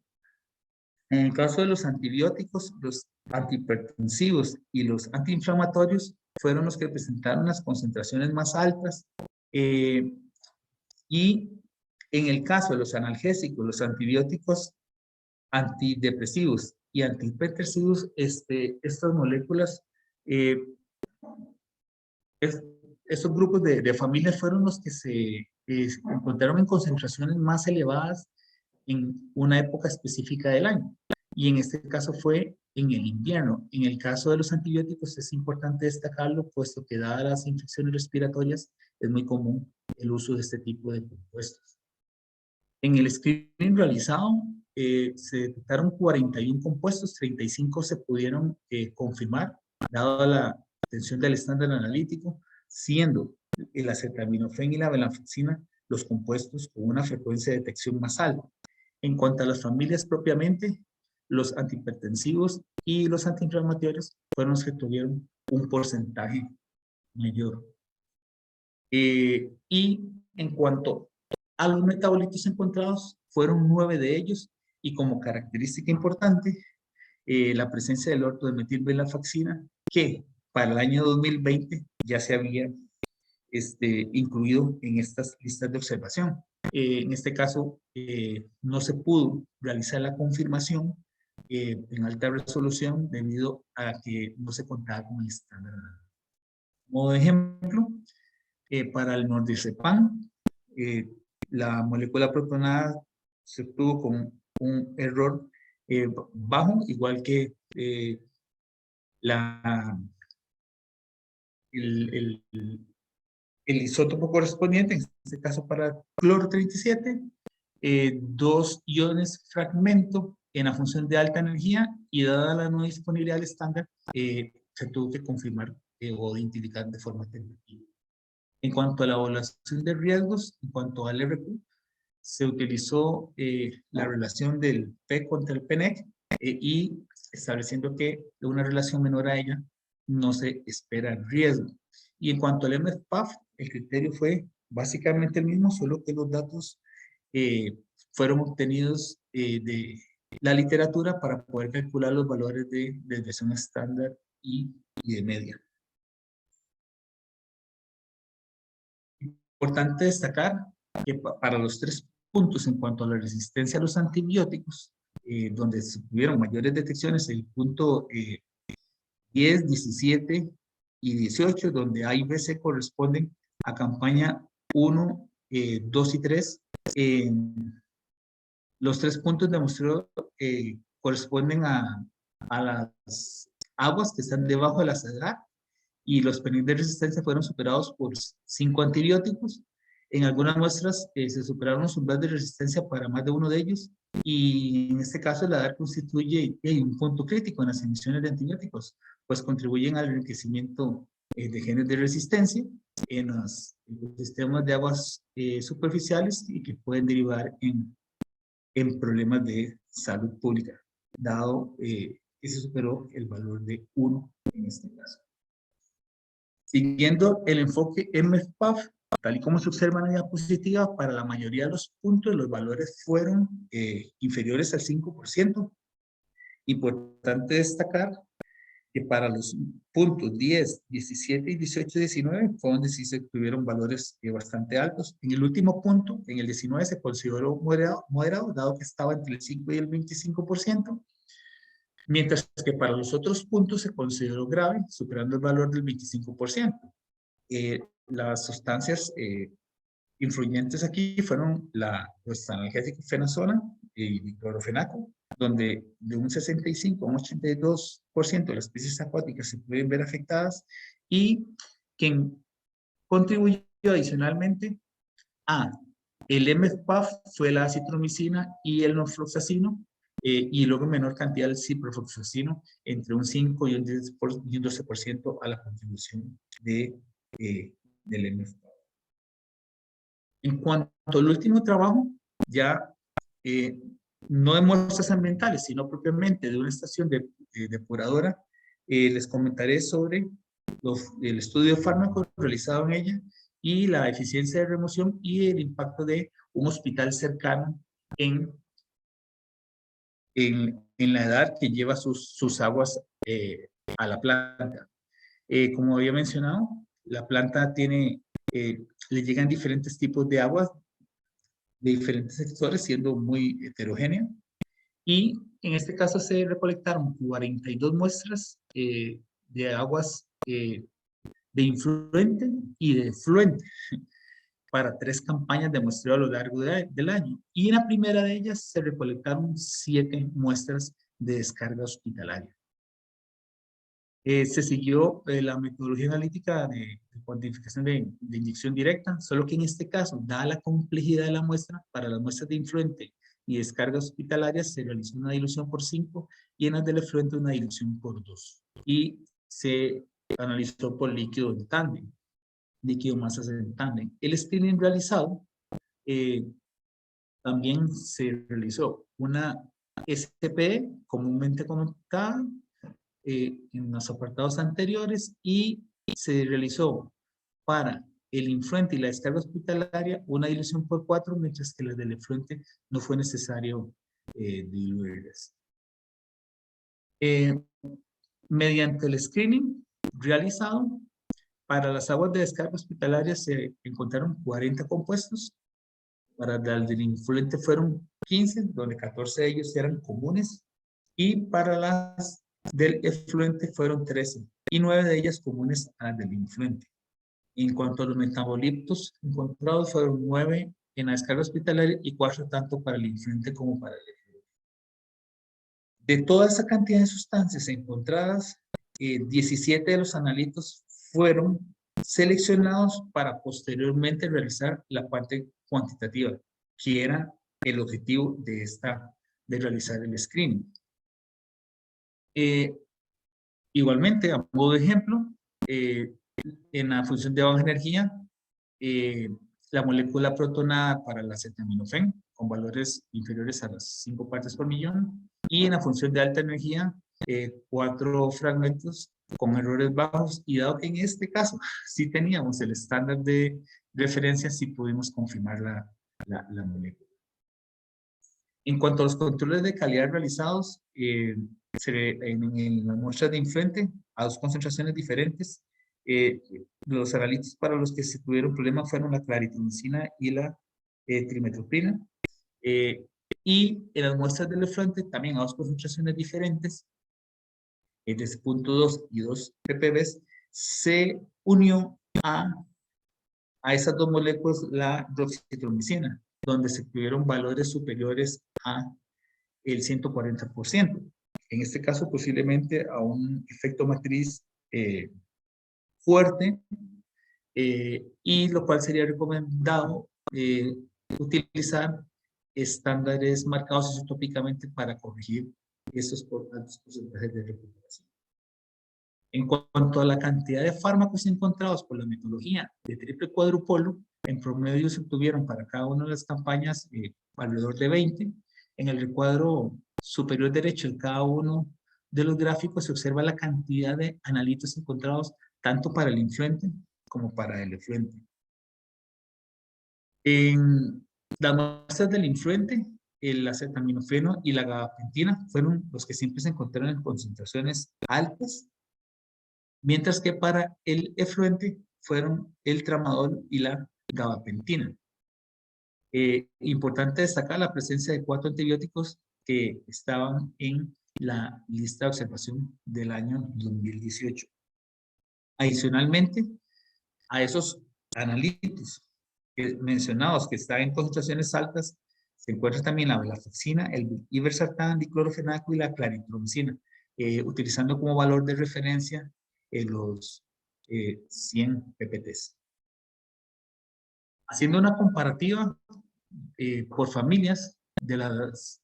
el caso de los antibióticos, los antihipertensivos y los antiinflamatorios fueron los que presentaron las concentraciones más altas, y en el caso de los analgésicos, los antibióticos antidepresivos y antihipertensivos, estas moléculas, estos grupos de familias fueron los que se encontraron en concentraciones más elevadas en una época específica del año. Y en este caso fue en el invierno. En el caso de los antibióticos es importante destacarlo, puesto que dadas las infecciones respiratorias es muy común el uso de este tipo de compuestos. En el screening realizado se detectaron 41 compuestos, 35 se pudieron confirmar, dada la atención del estándar analítico, siendo el acetaminofén y la venlafaxina los compuestos con una frecuencia de detección más alta. En cuanto a las familias propiamente, los antihipertensivos y los antiinflamatorios fueron los que tuvieron un porcentaje mayor. Y en cuanto a los metabolitos encontrados, fueron 9 de ellos, y como característica importante, la presencia del ortometilvenlafaxina, que para el año 2020 ya se había incluido en estas listas de observación. En este caso, no se pudo realizar la confirmación en alta resolución debido a que no se contaba con el estándar. Como ejemplo, para el Nordicepam, la molécula protonada se obtuvo con un error bajo, igual que el isótopo correspondiente, en este caso para cloro 37, 2 iones fragmento en la función de alta energía, y dada la no disponibilidad del estándar, se tuvo que confirmar o identificar de forma tentativa. En cuanto a la evaluación de riesgos, en cuanto al RQ, se utilizó la relación del P contra el PNEC y estableciendo que de una relación menor a ella no se espera riesgo. Y en cuanto al MFPAF, el criterio fue básicamente el mismo, solo que los datos fueron obtenidos de la literatura para poder calcular los valores de desviación estándar y de media. Importante destacar que para los 3 puntos en cuanto a la resistencia a los antibióticos, donde se tuvieron mayores detecciones, el punto 10, 17 y 18, donde A y B se corresponden a campaña 1, 2 y 3. Los 3 puntos demostrados corresponden a las aguas que están debajo de la CEDRAC, y los PNIC de resistencia fueron superados por 5 antibióticos. En algunas muestras se superaron los umbrales de resistencia para más de uno de ellos, y en este caso la ADAR constituye un punto crítico en las emisiones de antibióticos, pues contribuyen al enriquecimiento de genes de resistencia en los sistemas de aguas superficiales, y que pueden derivar en problemas de salud pública, dado que se superó el valor de 1 en este caso. Siguiendo el enfoque MFPAF, tal y como se observa en la diapositiva, para la mayoría de los puntos los valores fueron inferiores al 5%. Importante destacar que para los puntos 10, 17 y 18 y 19 fue donde sí se tuvieron valores bastante altos. En el último punto, en el 19, se consideró moderado, dado que estaba entre el 5 y el 25%. Mientras que para los otros puntos se consideró grave, superando el valor del 25%. Las sustancias influyentes aquí fueron los analgésicos fenazona y diclorofenaco, donde de un 65 a un 82% de las especies acuáticas se pueden ver afectadas, y que contribuyó adicionalmente a el MFPAF fue la acitromicina y el norfloxacino, y luego en menor cantidad el ciprofloxacino, entre un 5 y un 12% a la contribución del MFPAF. En cuanto al último trabajo, ya no de muestras ambientales, sino propiamente de una estación depuradora, les comentaré sobre el estudio de fármacos realizado en ella, y la eficiencia de remoción y el impacto de un hospital cercano en la edad que lleva sus aguas a la planta. Como había mencionado, la planta le llegan diferentes tipos de aguas de diferentes sectores, siendo muy heterogénea, Y en este caso se recolectaron 42 muestras de aguas de influente y de efluente para 3 campañas de muestreo a lo largo del año. Y en la primera de ellas se recolectaron 7 muestras de descarga hospitalaria. Se siguió la metodología analítica de cuantificación de inyección directa, solo que en este caso, dada la complejidad de la muestra, para las muestras de influente y descarga hospitalaria se realizó una dilución por 5 y en las del efluente una dilución por 2. Y se analizó por líquido en tándem, líquido masas en tándem. El screening realizado también se realizó una SPE, comúnmente conocida, en los apartados anteriores, y se realizó para el influente y la descarga hospitalaria una dilución por 4, mientras que las del efluente no fue necesario diluirlas. Mediante el screening realizado, para las aguas de descarga hospitalaria se encontraron 40 compuestos, para las del influente fueron 15, donde 14 de ellos eran comunes, y para las del efluente fueron 13, y 9 de ellas comunes a las del influente. En cuanto a los metabolitos encontrados, fueron 9 en la descarga hospitalaria y 4 tanto para el influente como para el efluente. De toda esa cantidad de sustancias encontradas, 17 de los analitos fueron seleccionados para posteriormente realizar la parte cuantitativa, que era el objetivo de realizar el screening. Igualmente, a modo de ejemplo, en la función de baja energía, la molécula protonada para la acetaminofén con valores inferiores a las 5 partes por millón, y en la función de alta energía, 4 fragmentos con errores bajos, y dado que en este caso sí teníamos el estándar de referencia, sí pudimos confirmar la molécula. En cuanto a los controles de calidad realizados, en las muestras de influente, a 2 concentraciones diferentes, los analitos para los que se tuvieron problemas fueron la claritromicina y la trimetoprim. Y en las muestras del efluente, también a 2 concentraciones diferentes, de 0.2 y 2 ppb, se unió a esas 2 moléculas la doxitromicina, donde se tuvieron valores superiores a el 140%. En este caso, posiblemente a un efecto matriz fuerte, y lo cual sería recomendado utilizar estándares marcados isotópicamente para corregir estos altos porcentajes de recuperación. En cuanto a la cantidad de fármacos encontrados por la metodología de triple cuadrupolo, en promedio se obtuvieron para cada una de las campañas alrededor de 20. En el recuadro superior derecho de cada uno de los gráficos se observa la cantidad de analitos encontrados tanto para el influente como para el efluente. En las muestras del influente, el acetaminofeno y la gabapentina fueron los que siempre se encontraron en concentraciones altas, mientras que para el efluente fueron el tramadol y la gabapentina. Importante destacar la presencia de 4 antibióticos que estaban en la lista de observación del año 2018. Adicionalmente, a esos analitos mencionados que están en concentraciones altas, se encuentra también la venlafaxina, el iversartán, diclorofenaco y la claritromicina, utilizando como valor de referencia los 100 ppts. Haciendo una comparativa por familias de las,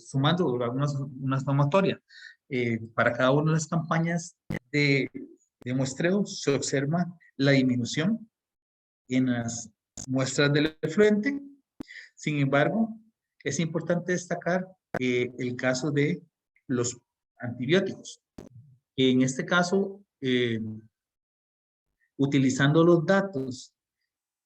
sumando una sumatoria para cada una de las campañas de muestreo, se observa la disminución en las muestras del efluente. Sin embargo, es importante destacar el caso de los antibióticos. En este caso, utilizando los datos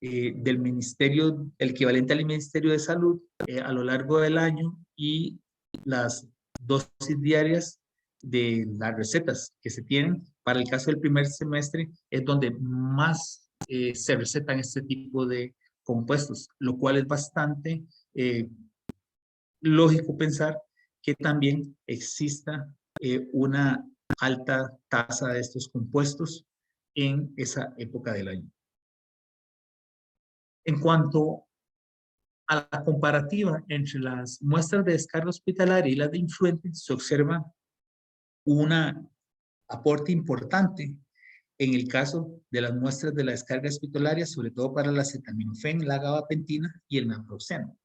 del Ministerio, el equivalente al Ministerio de Salud a lo largo del año, y las dosis diarias de las recetas que se tienen, para el caso del primer semestre es donde más se recetan este tipo de compuestos, lo cual es bastante lógico pensar que también exista una alta tasa de estos compuestos en esa época del año. En cuanto a la comparativa entre las muestras de descarga hospitalaria y las de influente, se observa un aporte importante en el caso de las muestras de la descarga hospitalaria, sobre todo para la acetaminofén, la gabapentina y el naproxeno.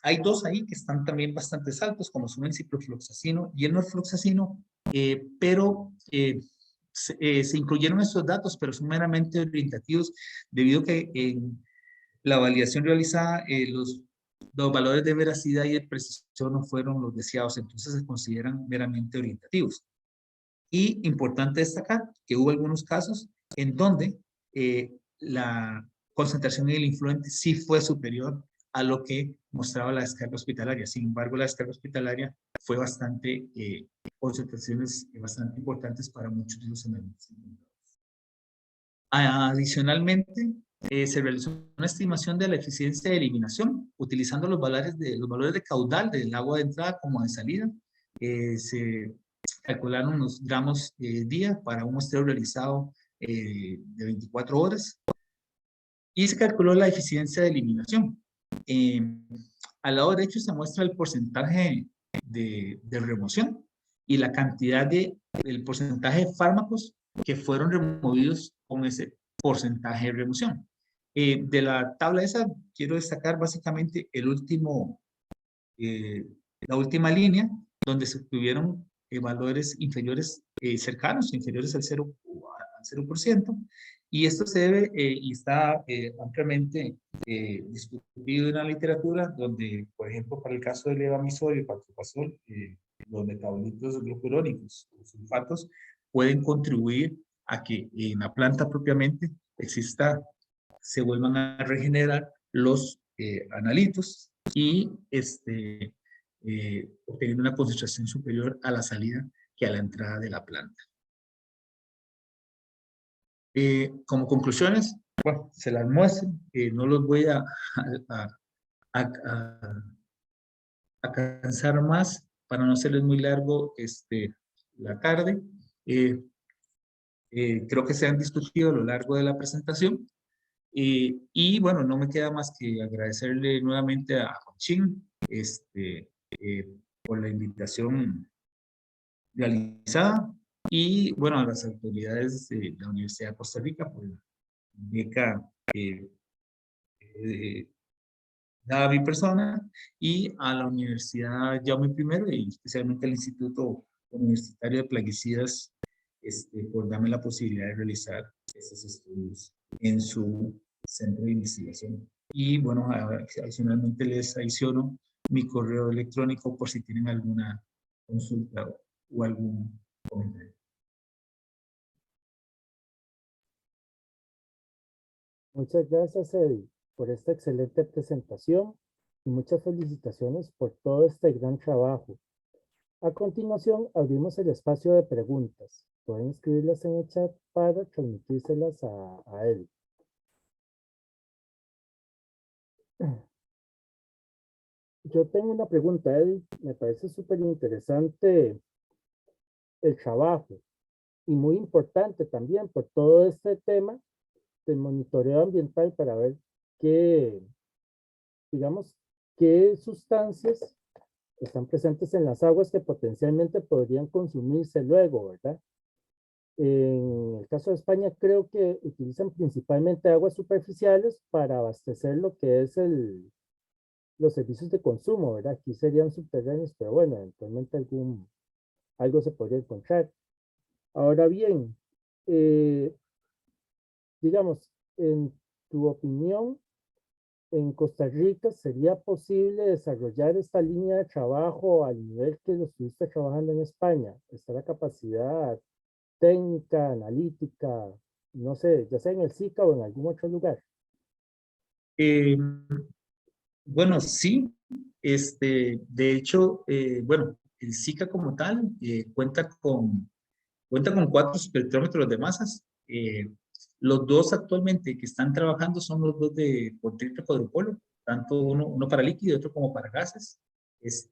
Hay dos ahí que están también bastante altos, como son el ciprofloxacino y el norfloxacino, pero se incluyeron estos datos, pero son meramente orientativos, debido a que en la validación realizada, los valores de veracidad y de precisión no fueron los deseados, entonces se consideran meramente orientativos. Y importante destacar que hubo algunos casos en donde la concentración en el influente sí fue superior a lo que mostraba la descarga hospitalaria. Sin embargo, la descarga hospitalaria fue bastante, concentraciones bastante importantes para muchos de los análisis. Adicionalmente, se realizó una estimación de la eficiencia de eliminación utilizando los valores de caudal del agua de entrada como de salida. Se calcularon los gramos día para un muestreo realizado de 24 horas y se calculó la eficiencia de eliminación. Al lado derecho se muestra el porcentaje de remoción y la cantidad el porcentaje de fármacos que fueron removidos con ese porcentaje de remoción. De la tabla esa quiero destacar básicamente la última línea donde se obtuvieron valores inferiores, cercanos, inferiores al 0%, y esto se debe y está ampliamente discutido en la literatura, donde, por ejemplo, para el caso del levamisol y patropasol, los metabolitos glucurónicos o sulfatos pueden contribuir a que en la planta propiamente se vuelvan a regenerar los analitos y obteniendo una concentración superior a la salida que a la entrada de la planta. Como conclusiones, bueno, se las muestro, no los voy a cansar más para no hacerles muy largo la tarde. Creo que se han discutido a lo largo de la presentación. Y bueno, no me queda más que agradecerle nuevamente a Joachim por la invitación realizada y bueno, a las autoridades de la Universidad de Costa Rica por la beca dada a mi persona y a la Universidad Jaume I y especialmente al Instituto Universitario de Plaguicidas por darme la posibilidad de realizar estos estudios en su centro de investigación. Y bueno, adicionalmente les adiciono mi correo electrónico por si tienen alguna consulta o algún comentario. Muchas gracias, Eddie, por esta excelente presentación y muchas felicitaciones por todo este gran trabajo. A continuación, abrimos el espacio de preguntas. Pueden escribirlas en el chat para transmitírselas a Eddie. Yo tengo una pregunta, Eddie. Me parece súper interesante el trabajo y muy importante también por todo este tema del monitoreo ambiental para ver qué, digamos, qué sustancias están presentes en las aguas que potencialmente podrían consumirse luego, ¿verdad? En el caso de España creo que utilizan principalmente aguas superficiales para abastecer lo que es los servicios de consumo, ¿verdad? Aquí serían subterráneos, pero bueno, eventualmente algo se podría encontrar. Ahora bien, digamos, en tu opinión, en Costa Rica, ¿sería posible desarrollar esta línea de trabajo al nivel que lo estuviste trabajando en España? ¿Está la capacidad técnica, analítica, no sé, ya sea en el SICA o en algún otro lugar? Bueno, sí. De hecho, bueno, el SICA como tal cuenta con 4 espectrómetros de masas. Los dos actualmente que están trabajando son los dos de por triple cuadrupolo, tanto uno para líquido y otro como para gases. Esos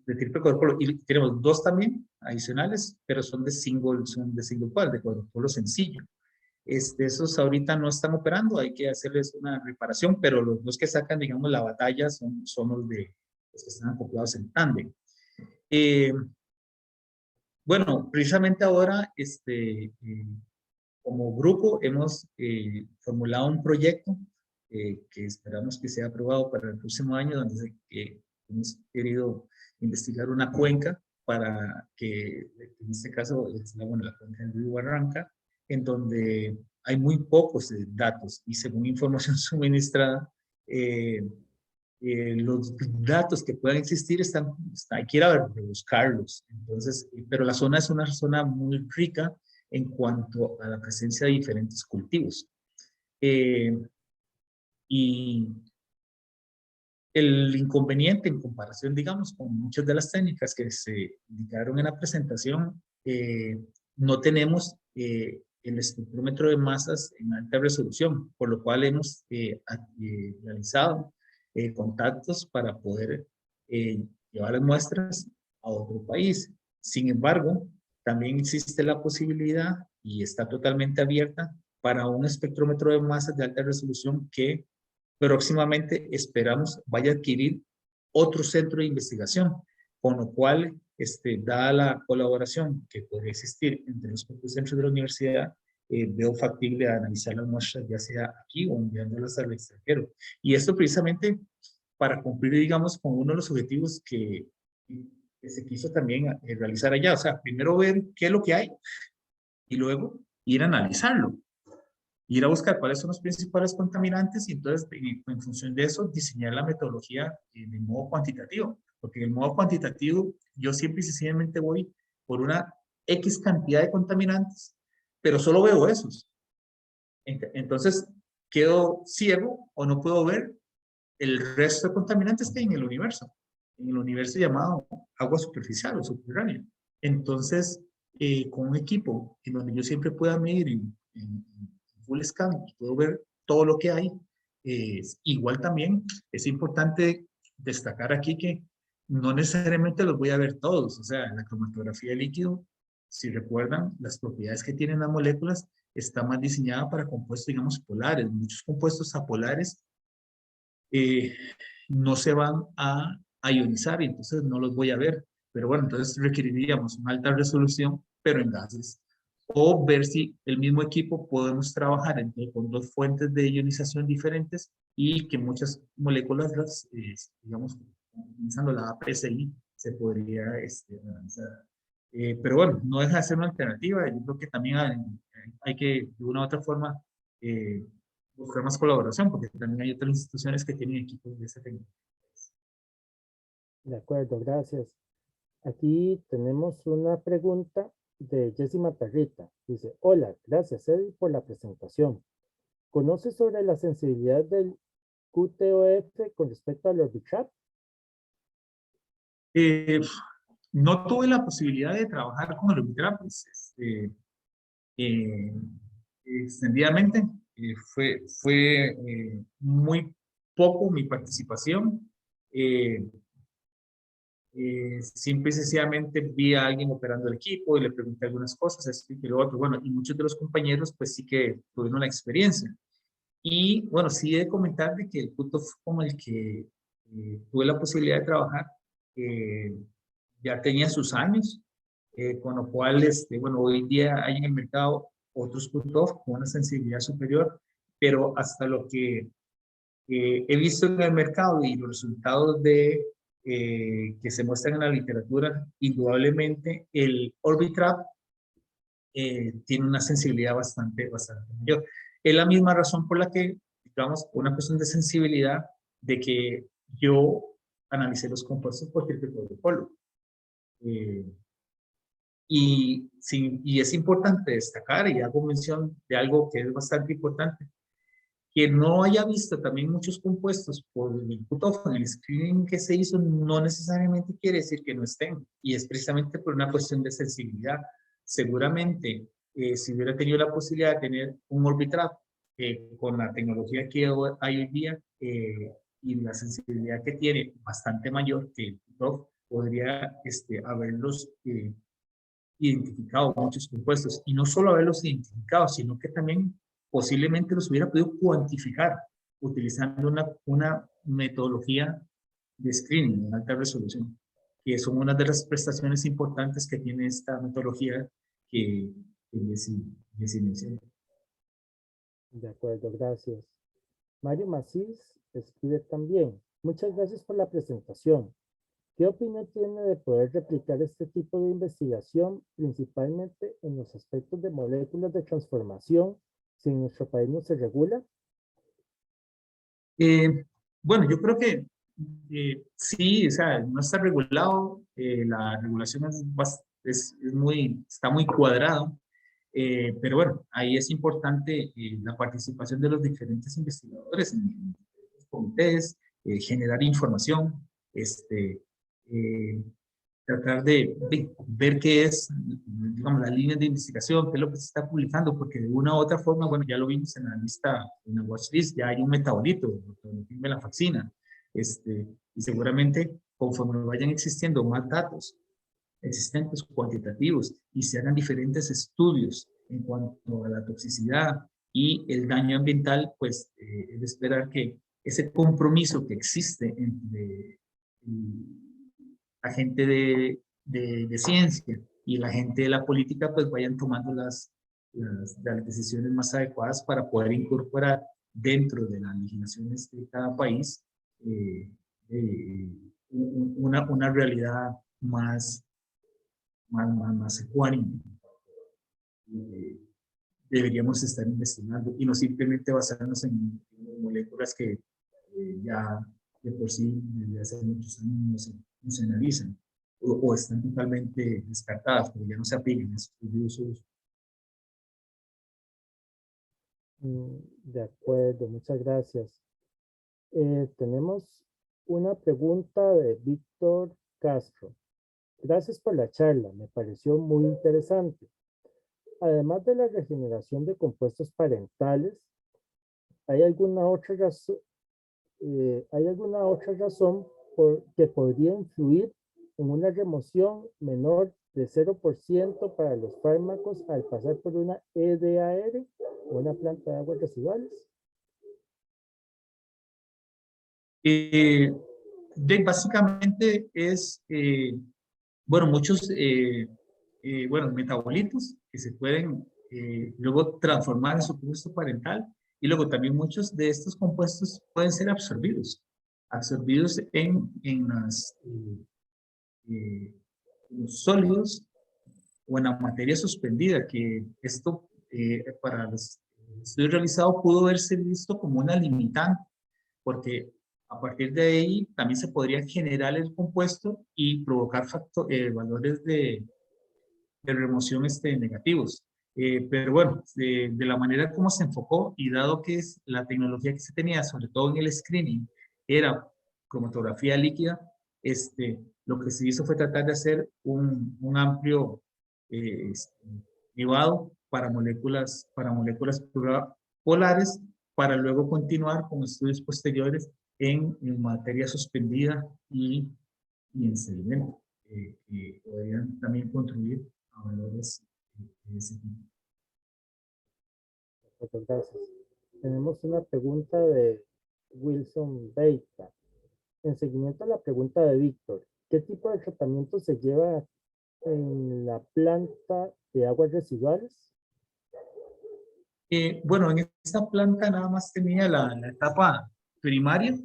de triple cuadrupolo. Y tenemos dos también adicionales, pero son de single quad, de cuadrupolo sencillo. Esos ahorita no están operando, hay que hacerles una reparación, pero los dos que sacan, digamos, la batalla son los que están acoplados en tándem. Bueno, precisamente ahora, como grupo hemos formulado un proyecto que esperamos que sea aprobado para el próximo año, donde hemos querido investigar una cuenca para que, en este caso, es la cuenca del río Barranca, en donde hay muy pocos datos y según información suministrada, los datos que puedan existir hay que ir a buscarlos. Entonces, pero la zona es una zona muy rica en cuanto a la presencia de diferentes cultivos. Y el inconveniente en comparación, digamos, con muchas de las técnicas que se indicaron en la presentación, no tenemos el espectrómetro de masas en alta resolución, por lo cual hemos realizado contactos para poder llevar las muestras a otro país. Sin embargo, también existe la posibilidad y está totalmente abierta para un espectrómetro de masas de alta resolución que próximamente esperamos vaya a adquirir otro centro de investigación, con lo cual, dada la colaboración que puede existir entre los propios centros de la universidad, veo factible analizar las muestras ya sea aquí o enviándolas al extranjero. Y esto precisamente para cumplir, digamos, con uno de los objetivos que se quiso también realizar allá. O sea, primero ver qué es lo que hay y luego ir a analizarlo. Ir a buscar cuáles son los principales contaminantes y entonces en función de eso diseñar la metodología de modo cuantitativo, porque en el modo cuantitativo yo siempre y sencillamente voy por una X cantidad de contaminantes, pero solo veo esos. Entonces quedo ciego o no puedo ver el resto de contaminantes que hay en el universo llamado agua superficial o subterránea. Entonces, con un equipo en donde yo siempre pueda medir en full scan, puedo ver todo lo que hay. Igual también es importante destacar aquí que no necesariamente los voy a ver todos. O sea, en la cromatografía de líquido, si recuerdan, las propiedades que tienen las moléculas está más diseñada para compuestos, digamos, polares. Muchos compuestos apolares no se van a ionizar y entonces no los voy a ver. Pero bueno, entonces requeriríamos una alta resolución, pero en gases. O ver si el mismo equipo podemos trabajar con dos fuentes de ionización diferentes y que muchas moléculas, digamos, utilizando la APSI, se podría analizar. Pero bueno, no deja de ser una alternativa. Yo creo que también hay que, de una u otra forma, buscar más colaboración, porque también hay otras instituciones que tienen equipos de ese técnico. De acuerdo, gracias. Aquí tenemos una pregunta de Jessima Perrita. Dice, hola, gracias Eddie por la presentación. ¿Conoces sobre la sensibilidad del QTOF con respecto al Orbitrap? No tuve la posibilidad de trabajar con el Orbitrap extendidamente. Fue muy poco mi participación. Simple y sencillamente vi a alguien operando el equipo y le pregunté algunas cosas, esto y lo otro. Bueno, y muchos de los compañeros pues sí que tuvieron la experiencia. Y bueno, sí he de comentar de que el punto fue como el que tuve la posibilidad de trabajar. Ya tenía sus años, con lo cual, bueno, hoy día hay en el mercado otros cut-off con una sensibilidad superior, pero hasta lo que he visto en el mercado y los resultados que se muestran en la literatura, indudablemente el Orbitrap tiene una sensibilidad bastante mayor. Es la misma razón por la que, digamos, una cuestión de sensibilidad de que yo analicé los compuestos por triple protocolo. Y es importante destacar, y hago mención de algo que es bastante importante, que no haya visto también muchos compuestos por el cutoff en el screening que se hizo, no necesariamente quiere decir que no estén, y es precisamente por una cuestión de sensibilidad. Seguramente, si hubiera tenido la posibilidad de tener un Orbitrap con la tecnología que hay hoy día y la sensibilidad que tiene bastante mayor que el TikTok, podría haberlos identificado muchos compuestos, y no solo haberlos identificado, sino que también posiblemente los hubiera podido cuantificar utilizando una metodología de screening en alta resolución, que son una de las prestaciones importantes que tiene esta metodología que Jessy mencionó. De acuerdo, gracias. Mario Macís escribe también: muchas gracias por la presentación. ¿Qué opinión tiene de poder replicar este tipo de investigación, principalmente en los aspectos de moléculas de transformación, si en nuestro país no se regula? Bueno, yo creo que sí, o sea, no está regulado, la regulación está muy cuadrada, pero bueno, ahí es importante la participación de los diferentes investigadores en los comités, generar información, eh, tratar de ver qué es, digamos, las líneas de investigación, qué es lo que se está publicando, porque de una u otra forma, bueno, ya lo vimos en la lista, en la watchlist, ya hay un metabolito, de la vaccina, y seguramente conforme vayan existiendo más datos existentes cuantitativos y se hagan diferentes estudios en cuanto a la toxicidad y el daño ambiental, pues es de esperar que ese compromiso que existe entre la gente de ciencia y la gente de la política, pues vayan tomando las decisiones más adecuadas para poder incorporar dentro de las legislaciones de cada país una realidad más ecuánime. Deberíamos estar investigando y no simplemente basarnos en moléculas que ya de por sí desde hace muchos años no se analizan o están totalmente descartadas, porque ya no se aplican esos usos. De acuerdo, muchas gracias. Tenemos una pregunta de Víctor Castro. Gracias por la charla, me pareció muy interesante. Además de la regeneración de compuestos parentales, ¿hay alguna otra razón, que podría influir en una remoción menor de 0% para los fármacos al pasar por una EDAR o una planta de aguas residuales? Básicamente es, bueno, muchos metabolitos que se pueden luego transformar en su compuesto parental, y luego también muchos de estos compuestos pueden ser absorbidos en los sólidos o en la materia suspendida, que esto para los estudios realizados pudo verse visto como una limitante, porque a partir de ahí también se podría generar el compuesto y provocar valores de remoción negativos. Pero bueno, de la manera como se enfocó y dado que es la tecnología que se tenía, sobre todo en el screening, era cromatografía líquida, lo que se hizo fue tratar de hacer un amplio cribado para moléculas polares, para luego continuar con estudios posteriores en materia suspendida y en sedimento, que podrían también contribuir a valores de ese tipo. Muchas gracias. Tenemos una pregunta de Wilson Beita. En seguimiento a la pregunta de Víctor, ¿qué tipo de tratamiento se lleva en la planta de aguas residuales? Bueno, en esta planta nada más tenía la etapa primaria,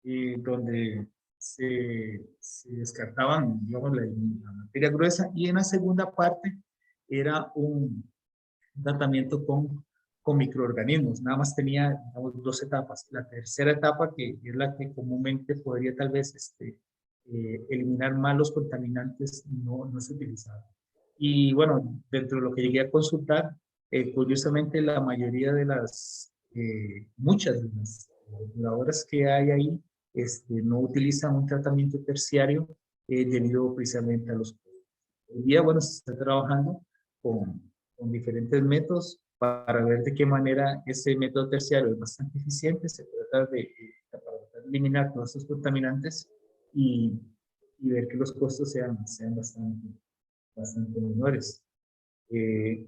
donde se descartaban, digamos, la materia gruesa, y en la segunda parte era un tratamiento con microorganismos. Nada más tenía, digamos, dos etapas. La tercera etapa, que es la que comúnmente podría tal vez eliminar más los contaminantes, no se utilizaba. Y bueno, dentro de lo que llegué a consultar, curiosamente la mayoría de muchas de las laboratorios que hay ahí, no utilizan un tratamiento terciario debido precisamente a los. Hoy día, bueno, se está trabajando con diferentes métodos para ver de qué manera ese método terciario es bastante eficiente. Se trata de, para tratar de eliminar todos estos contaminantes y ver que los costos sean bastante menores.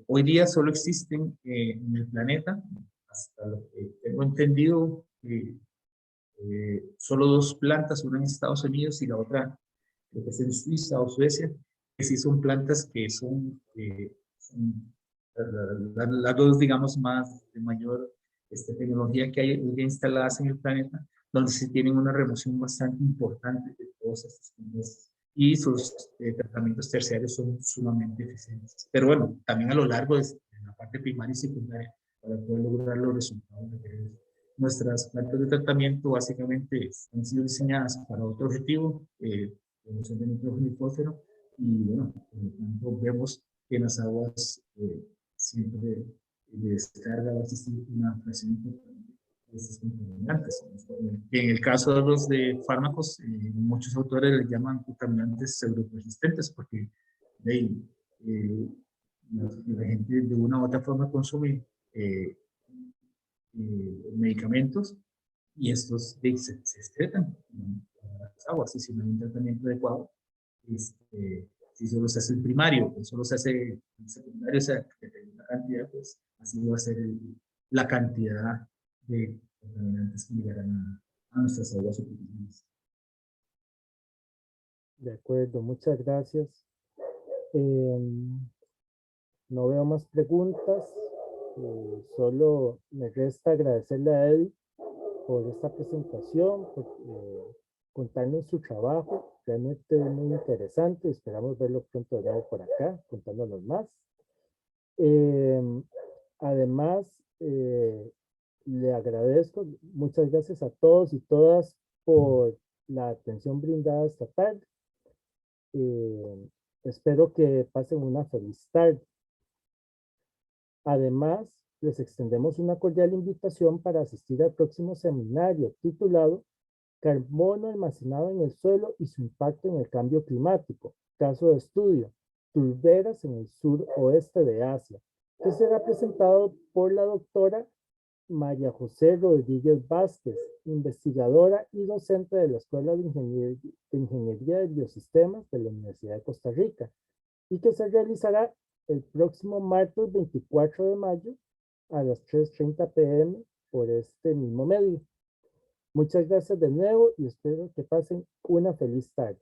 Hoy día solo existen en el planeta, hasta lo que tengo entendido, solo 2 plantas, una en Estados Unidos y la otra creo que es en Suiza o Suecia, que sí son plantas que son las dos, digamos, más de mayor tecnología que hay hoy día instaladas en el planeta, donde se tienen una remoción bastante importante de todos estos compuestos y sus tratamientos terciarios son sumamente eficientes. Pero bueno, también a lo largo de la parte primaria y secundaria, para poder lograr los resultados que queremos. Nuestras plantas de tratamiento básicamente han sido diseñadas para otro objetivo, producción de nitrógeno y fósforo, y bueno, por lo tanto vemos que en las aguas siempre de descarga va a existir una presión importante de estos contaminantes. En el caso de los de fármacos, muchos autores les llaman contaminantes pseudopersistentes porque la gente de una u otra forma consume medicamentos y estos se excretan en las aguas y si no hay un tratamiento adecuado, si solo se hace el primario o solo se hace el secundario, o sea, que tenga una cantidad, pues así va a ser la cantidad de contaminantes que llegarán a nuestras aguas superficiales. De acuerdo, muchas gracias. No veo más preguntas. Solo me resta agradecerle a Eddie por esta presentación, por contarnos su trabajo. Realmente es muy interesante. Esperamos verlo pronto de nuevo por acá, contándonos más. Además, le agradezco. Muchas gracias a todos y todas por la atención brindada esta tarde. Espero que pasen una feliz tarde. Además, les extendemos una cordial invitación para asistir al próximo seminario titulado Carbono almacenado en el suelo y su impacto en el cambio climático. Caso de estudio, turberas en el sur oeste de Asia, que será presentado por la doctora María José Rodríguez Vázquez, investigadora y docente de la Escuela de Ingeniería de Biosistemas de la Universidad de Costa Rica, y que se realizará el próximo martes 24 de mayo a las 3:30 p.m. por este mismo medio. Muchas gracias de nuevo y espero que pasen una feliz tarde.